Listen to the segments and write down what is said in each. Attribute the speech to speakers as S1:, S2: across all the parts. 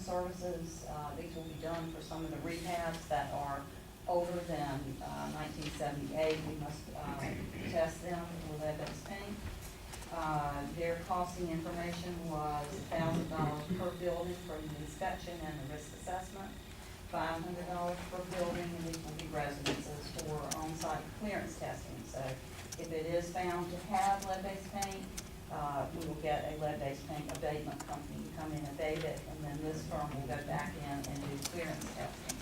S1: services. These will be done for some of the rehabs that are older than 1978. We must test them with lead-based paint. Their costing information was $1,000 per building for the inspection and the risk assessment, $500 per building, and these will be residences for on-site clearance testing. So if it is found to have lead-based paint, we will get a lead-based paint abatement company to come in and abate it, and then this firm will go back in and do clearance testing.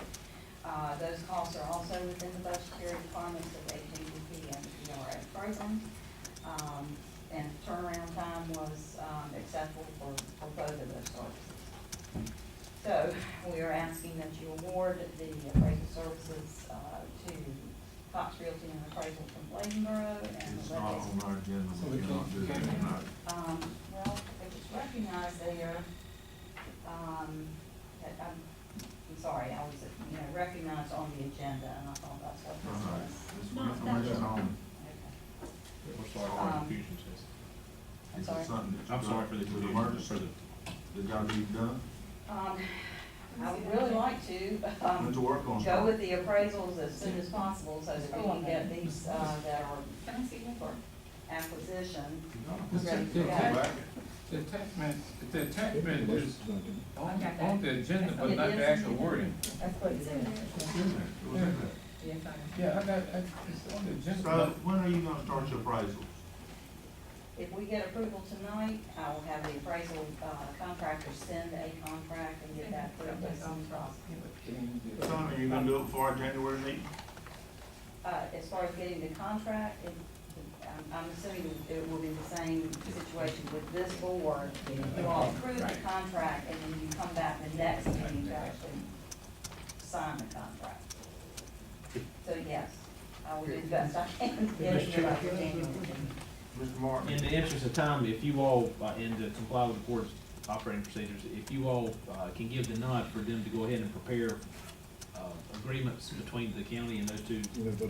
S1: Those costs are also within the budgetary requirements of ATDP and the PRA program. And turnaround time was acceptable for both of those services. So we are asking that you award the appraisal services to Cox Realty and Appraisal from Bladenboro. And
S2: it's not on our agenda,
S3: So
S2: we cannot do that tonight.
S1: Well, if it's recognized there, I'm sorry, I was, recognized on the agenda, and I thought that's what this
S2: All right,
S1: was.
S2: it's for information only.
S1: Okay.
S4: We're sorry for the confusion, Chase.
S1: I'm
S2: Is
S1: sorry.
S2: it something that
S4: I'm
S2: you
S4: sorry
S2: got
S4: for the
S2: with
S4: confusion.
S2: emergency that gotta be done?
S1: I would really like to,
S2: Went to work on
S1: go
S2: stuff.
S1: with the appraisals as soon as possible, so that we can get these, that are for acquisition ready to go.
S3: The attachment is on the agenda, but not the actual wording.
S5: That's what it's in there.
S2: It was in there.
S3: Yeah, it's on the agenda.
S2: So, when are you gonna start your appraisals?
S1: If we get approval tonight, I will have the appraisal, contractor send a contract and get that approved as soon as possible.
S2: Son, are you gonna do it before our January meeting?
S1: As far as getting the contract, I'm assuming it will be the same situation with this board. You all approve the contract, and then you come back the next meeting to actually sign the contract. So yes, I will do the best I can to get it here by the January meeting.
S2: Mr. Martin?
S4: In the interest of time, if you all, and to comply with the board's operating procedures, if you all can give the nod for them to go ahead and prepare agreements between the county and those two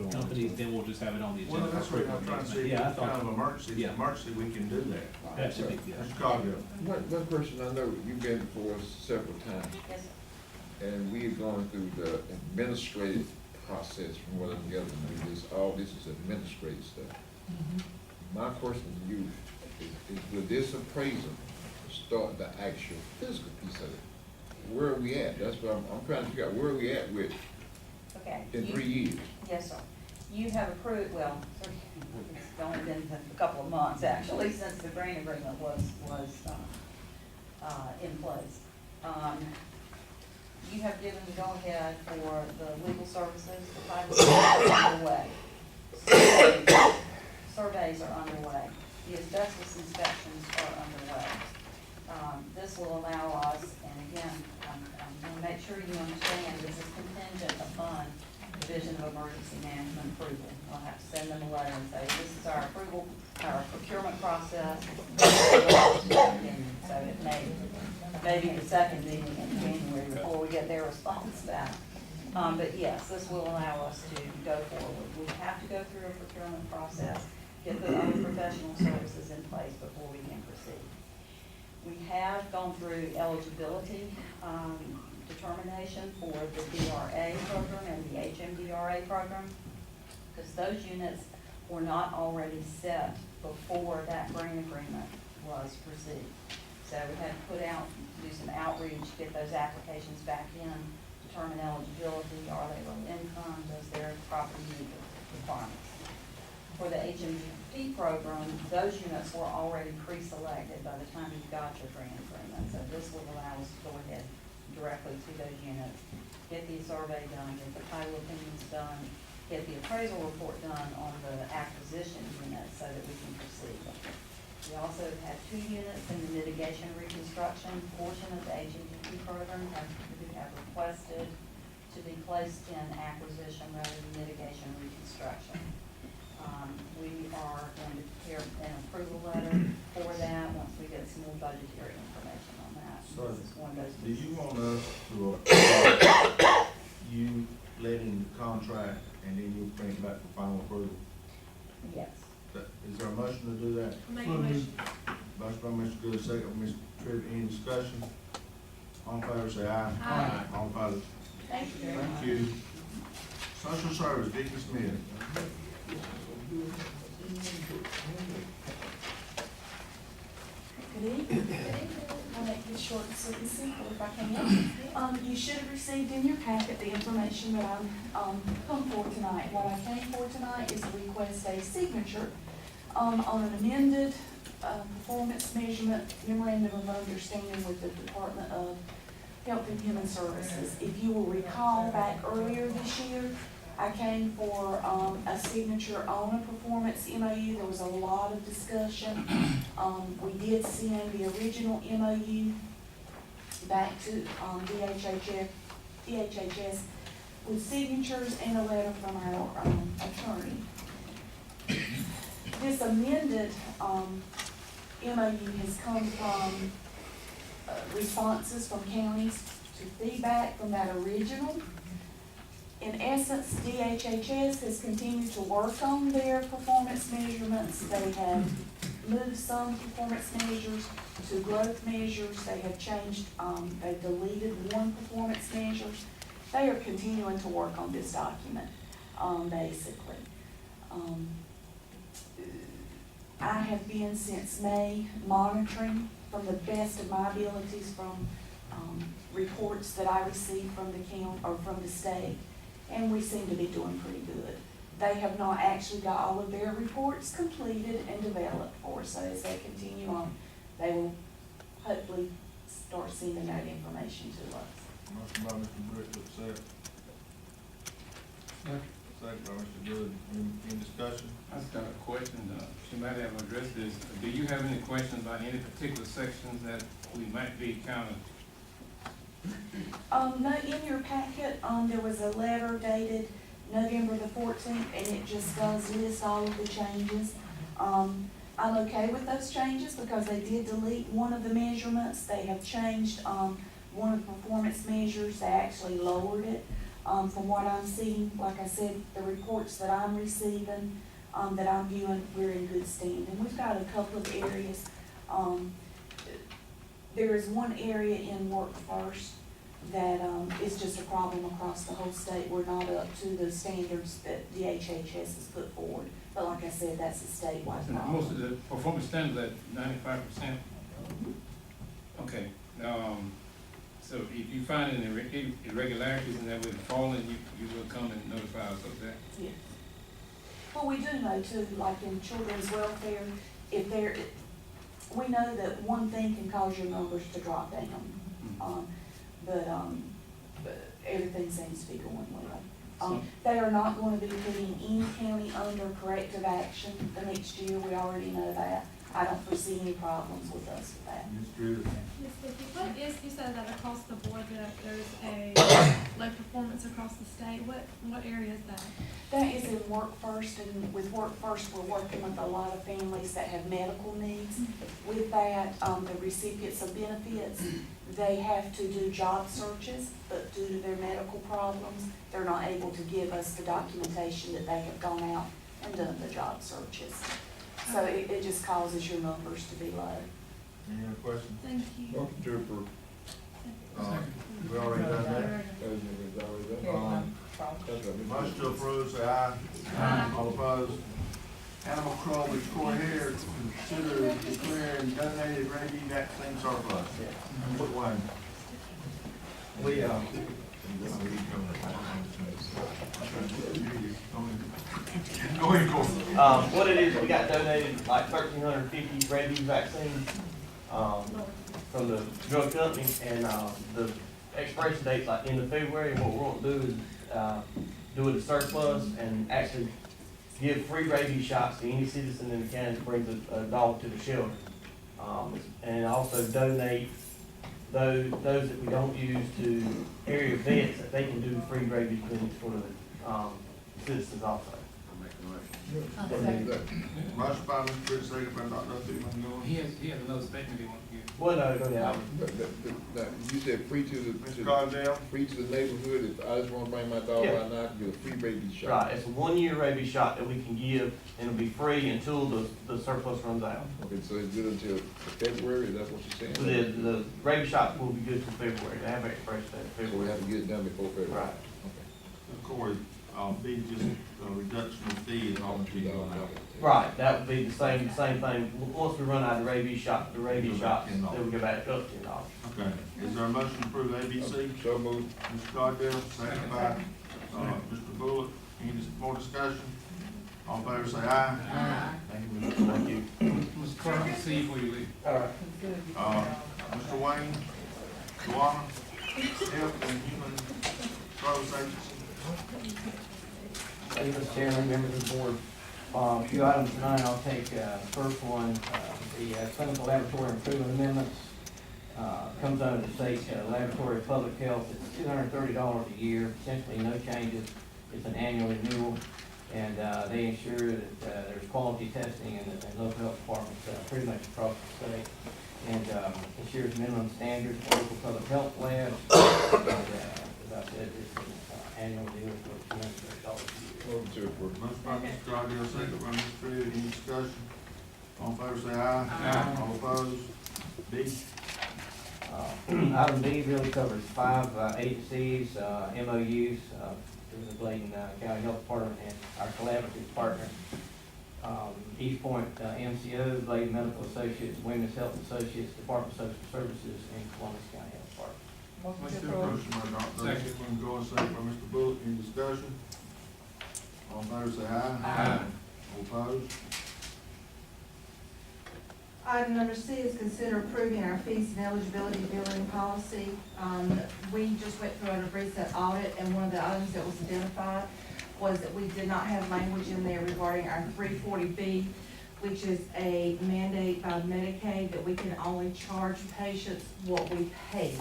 S4: companies, then we'll just have it on the agenda.
S2: Well, that's what I'm trying to see, if
S4: Yeah, I
S2: it's kind
S4: thought,
S2: of emergency,
S4: Yeah.
S2: emergency, we can do that.
S4: that should be, yeah.
S2: Mr. Coghill?
S6: One person I know, you've been before us several times,
S1: Yes, sir.
S6: and we've gone through the administrative process from one to the other. All this is administrative stuff. My question to you is with this appraisal, start the actual physical piece of it? Where are we at? That's what I'm trying to figure out, where are we at with,
S1: Okay.
S6: in
S1: You-
S6: 3 years?
S1: Yes, sir. You have approved, well, it's only been a couple of months actually since the grant agreement was in place. You have given the go-ahead for the legal services, the title search are underway. Surveys are underway. The asbestos inspections are underway. This will allow us, and again, I'm going to make sure you understand, this is contingent upon Division of Emergency Management approval. I'll have to send them a letter and say, this is our approval, our procurement process. So it may be the second meeting in January before we get their response back. But yes, this will allow us to go forward. We have to go through a procurement process, get the other professional services in place before we can proceed. We have gone through eligibility determination for the DRA program and the HMDRA program, because those units were not already set before that grant agreement was received. So we had to do some outreach, get those applications back in, determine eligibility, are they low income, does their property meet the requirements. For the HMDP program, those units were already pre-selected by the time you got your grant agreement. So this will allow us to go ahead directly to those units, get the survey done, get the title opinions done, get the appraisal report done on the acquisition units so that we can proceed. We also have 2 units in the mitigation reconstruction portion of the HMDP program have requested to be placed in acquisition rather than mitigation reconstruction. We are going to prepare an approval letter for that once we get some more budgetary information on that.
S2: So,
S1: This is one of those
S2: do you
S1: pieces.
S2: want us to, you letting the contract and then you bring it back for final approval?
S1: Yes.
S2: Is there a motion to do that?
S5: Make a motion.
S2: Motion by Mr. Good, second by Mr. Tripp, any discussion? All in favor, say aye.
S3: Aye.
S2: All opposed?
S1: Thank you very much.
S2: Thank you. Social service, Vicky Smith.
S5: Good evening. I'll make this short and sweet and simple if I can. You should have received in your packet the information that I'm come for tonight. What I came for tonight is to request a signature on an amended performance measurement memorandum of understanding with the Department of Health and Human Services. If you will recall, back earlier this year, I came for a signature on a performance MOU. There was a lot of discussion. We did send the original MOU back to DHHS with signatures and a letter from our attorney. This amended MOU has come from responses from counties to feedback from that original. In essence, DHHS has continued to work on their performance measurements. They have moved some performance measures to growth measures. They have changed, they've deleted one performance measures. They are continuing to work on this document, basically. I have been since May monitoring from the best of my abilities from reports that I received from the county or from the state. And we seem to be doing pretty good. They have not actually got all of their reports completed and developed for us, so as they continue on, they will hopefully start sending that information to us.
S2: Motion by Mr. Britt to accept. Second by Mr. Good. Any discussion?
S3: I just got a question, she might have addressed this. Do you have any questions about any particular sections that we might be kind of?
S5: No, in your packet, there was a letter dated November the 14th, and it just does list all of the changes. I'm okay with those changes because they did delete one of the measurements. They have changed, one of the performance measures. They actually lowered it. From what I'm seeing, like I said, the reports that I'm receiving, that I'm viewing, we're in good standing. We've got a couple of areas. There is one area in Work First that is just a problem across the whole state. We're not up to the standards that DHHS has put forward. But like I said, that's a statewide problem.
S3: Most of the performance standards at 95%. Okay, so if you find any irregularities in that with falling, you will come and notify us of that?
S5: Yeah. Well, we do know too, like in children's welfare, if there, we know that one thing can cause your numbers to drop down. But everything seems to be going well. They are not going to be putting any county under corrective action the next year. We already know that. I don't foresee any problems with us with that.
S2: Ms. Drew?
S7: Yes, Vicki, what is, you said that across the board that there's a low performance across the state, what area is that?
S5: That is in Work First, and with Work First, we're working with a lot of families that have medical needs. With that, the recipients of benefits, they have to do job searches, but due to their medical problems, they're not able to give us the documentation that they have gone out and done the job searches. So it just causes your numbers to be low.
S2: Any other questions?
S7: Thank you.
S6: Motion to approve.
S2: We already done that. Motion to approve, say aye.
S7: Aye.
S2: All opposed? Animal control, Victoria Hare, consider declaring donated rabies vaccine surplus. Put one. Go ahead, Corey.
S8: What it is, we got donated like 1,350 rabies vaccines, from the drug company, and, the expiration date's like end of February, and what we're gonna do is, do it as surplus and actually give free rabies shots to any citizen in the county that brings a dog to the shelter. And also donate those that we don't use to area vets, that they can do free rabies clinics for the citizens also.
S2: Motion by Mr. Britt, second by Dr. Goodman.
S3: He has another statement he wants to give.
S8: Well, no, go ahead.
S6: Now, you said free to the,
S2: Mr. Cardell?
S6: free to the neighborhood, if I just wanna bring my dog
S8: Yeah.
S6: right now, I can get a free rabies shot.
S8: Right, it's a 1-year rabies shot that we can give, and it'll be free until the surplus runs out.
S6: Okay, so it's good until February, is that what you're
S8: So
S6: saying?
S8: the rabies shot will be good till February, they have an expiration date in
S6: So we
S8: February.
S6: have to get it done before February?
S8: Right.
S6: Okay.
S2: Corey, be just a reduction of fee and all that you going out.
S8: Right, that would be the same thing. Once we run out of the rabies shot, then we go back up to $10.
S2: Okay, is there a motion to approve ABC?
S6: So moved.
S2: Mr. Cardell, second by, Mr. Bullock. Any more discussion? All in favor say aye.
S1: Aye.
S2: Thank you, Mr.
S8: Thank you.
S3: Mr. Clerk, see you before you leave.
S8: All right.
S2: Mr. Wayne, Luana, Health and Human Service Agency.
S9: Thank you, Mr. Chairman, members of the board. A few items tonight, I'll take, first one, the clinical laboratory improvement amendments. Comes under the state laboratory of public health, it's $230 a year, essentially no changes. It's an annual renewal, and they ensure that there's quality testing in the local health departments pretty much across the state. And ensures minimum standards for local public health labs. And, as I said, it's an annual deal for $230 a year.
S6: Move to approve.
S2: Motion by Mr. Cardell, second by Mr. Trigg. Any discussion? All in favor say aye.
S3: Aye.
S2: All opposed? B.
S9: Item B really covers 5 agencies, MOUs, through the Bladen County Health Department and our collaborative partner. East Point MCO, Bladen Medical Associates, Women's Health Associates, Department of Social Services, and Columbus County Health Department.
S1: Motion to approve.
S2: Motion by Dr.
S3: Second.
S2: Hickman, going second by Mr. Bullock. Any discussion? All in favor say aye.
S3: Aye.
S2: All opposed?
S10: Item number C is consider approving our fees and eligibility billing policy. We just went through a recent audit, and one of the items that was identified was that we did not have language in there regarding our 340B, which is a mandate by Medicaid that we can only charge patients what we pay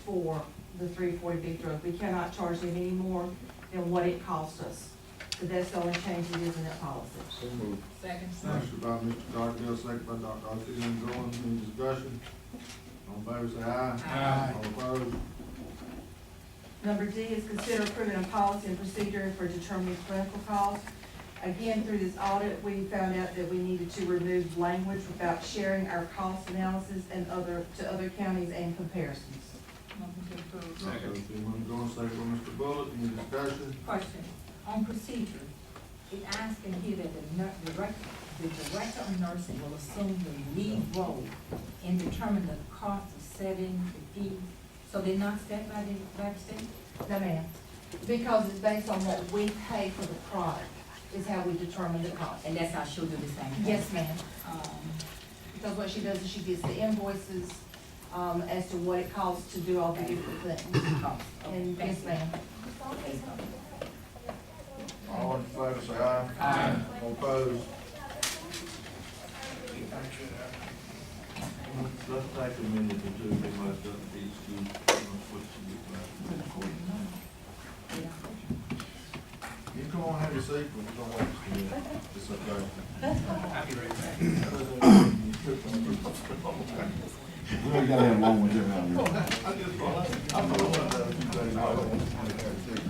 S10: for the 340B drug. We cannot charge them any more than what it costs us. So that's the only change it is in that policy.
S6: So moved.
S1: Second.
S2: Motion by Mr. Cardell, second by Dr. Hickman, going. Any discussion? All in favor say aye.
S3: Aye.
S2: All opposed?
S10: Number D is consider approving a policy and procedure for determining clinical costs. Again, through this audit, we found out that we needed to remove language about sharing our cost analysis and to other counties and comparisons.
S1: Motion to approve.
S3: Second.
S2: Dr. Hickman, going second by Mr. Bullock. Any discussion?
S11: Question, on procedure, it asks in here that the director of nursing will assume the lead role in determining the cost of setting the fee, so they're not set by the state?
S10: No, ma'am, because it's based on what we pay for the product, is how we determine the cost.
S11: And that's how she'll do the same thing?
S10: Yes, ma'am. Because what she does is she gets the invoices, as to what it costs to do all the different things.
S11: Cost. Okay,
S10: And
S11: thank
S10: yes,
S11: you.
S10: ma'am.
S2: All in favor say aye.
S3: Aye.
S2: All opposed? Let's take a minute or two, they must up these two, what you get back. You come on, have your seat, but we don't want you to, it's okay.
S3: I'll be right back.
S12: We ain't gotta have long with them out here.
S2: I just thought, I thought about that a few days ago.